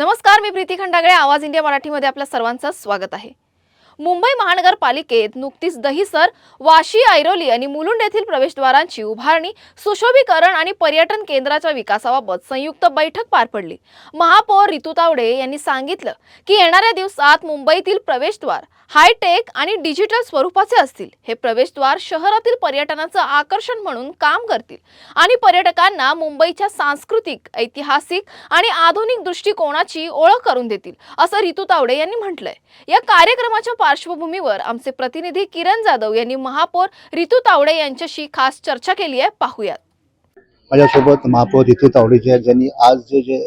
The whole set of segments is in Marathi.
नमस्कार, मी प्रीती खंडागळे. आवाज इंडिया मराठीमध्ये आपल्या सर्वांचं स्वागत आहे. मुंबई महानगरपालिकेत नुकतीच दहिसर, वाशी, ऐरोली आणि मुलुंड येथील प्रवेशद्वारांची उभारणी, सुशोभीकरण आणि पर्यटन केंद्राच्या विकासाबाबत संयुक्त बैठक पार पडली. महापौर रितू तावडे यांनी सांगितलं की येणाऱ्या दिवसात मुंबईतील प्रवेशद्वार हायटेक आणि डिजिटल स्वरूपाचे असतील. हे प्रवेशद्वार शहरातील पर्यटनाचं आकर्षण म्हणून काम करतील आणि पर्यटकांना मुंबईच्या सांस्कृतिक, ऐतिहासिक आणि आधुनिक दृष्टिकोनाची ओळख करून देतील, असं रितू तावडे यांनी म्हटलंय. या कार्यक्रमाच्या पार्श्वभूमीवर आमचे प्रतिनिधी किरण जाधव यांनी महापौर रितू तावडे यांच्याशी खास चर्चा केली आहे. पाहूयात. माझ्यासोबत महापौर रितू तावडे जी आहेत, ज्यांनी आज जे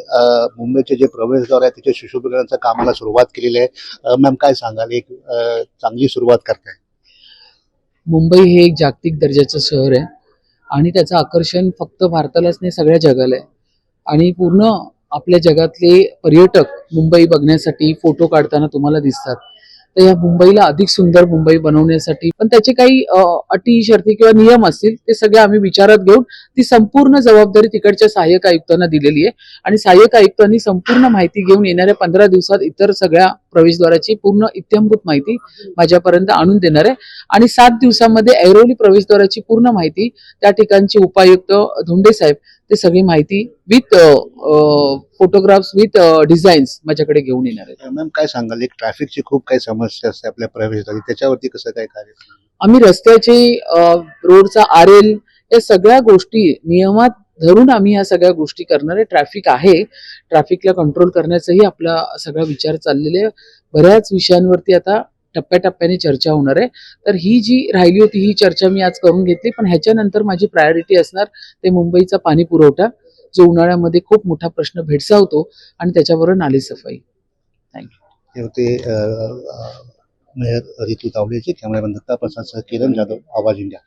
मुंबईचे जे प्रवेशद्वार आहे त्याच्या सुशोभीकरणाच्या कामाला सुरुवात केलेली आहे. मॅम, काय सांगाल? एक चांगली सुरुवात करताय. मुंबई हे एक जागतिक दर्जाचं शहर आहे आणि त्याचं आकर्षण फक्त भारतालाच नाही, सगळ्या जगाला आहे. आणि पूर्ण आपल्या जगातले पर्यटक मुंबई बघण्यासाठी फोटो काढताना तुम्हाला दिसतात. तर या मुंबईला अधिक सुंदर मुंबई बनवण्यासाठी पण त्याचे काही अटी, शर्ती किंवा नियम असतील, ते सगळे आम्ही विचारात घेऊन ती संपूर्ण जबाबदारी तिकडच्या सहाय्यक आयुक्तांना दिलेली आहे. आणि सहाय्यक आयुक्तांनी संपूर्ण माहिती घेऊन येणाऱ्या 15 दिवसात इतर सगळ्या प्रवेशद्वाराची पूर्ण इत्थंभूत माहिती माझ्यापर्यंत आणून देणार आहे. आणि 7 दिवसामध्ये ऐरोली प्रवेशद्वाराची पूर्ण माहिती त्या ठिकाणचे उपायुक्त धोंडे साहेब ते सगळी माहिती विथ फोटोग्राफ्स विथ डिझाईन्स माझ्याकडे घेऊन येणार आहेत. मॅम, काय सांगाल? एक ट्रॅफिकची खूप काही समस्या असते आपल्या प्रवेशद्वारी, त्याच्यावरती कसं काय कार्य? आम्ही रस्त्याचे, रोडचा RL या सगळ्या गोष्टी नियमात धरून आम्ही या सगळ्या गोष्टी करणार आहे. ट्रॅफिक आहे, ट्रॅफिकला कंट्रोल करण्याचाही आपला सगळा विचार चाललेले आहे. बऱ्याच विषयांवरती आता टप्प्याटप्प्याने चर्चा होणार आहे. तर ही जी राहिली होती ही चर्चा मी आज करून घेतली, पण ह्याच्यानंतर माझी प्रायोरिटी असणार ते मुंबईचा पाणी पुरवठा, जो उन्हाळ्यामध्ये खूप मोठा प्रश्न भेडसावतो, आणि त्याच्याबरोबर नाली सफाई. थँक्यू. हे होते मेयर रितू तावडेचे. कॅमेरामॅन दत्ता प्रसाद सह किरण जाधव, आवाज इंडिया.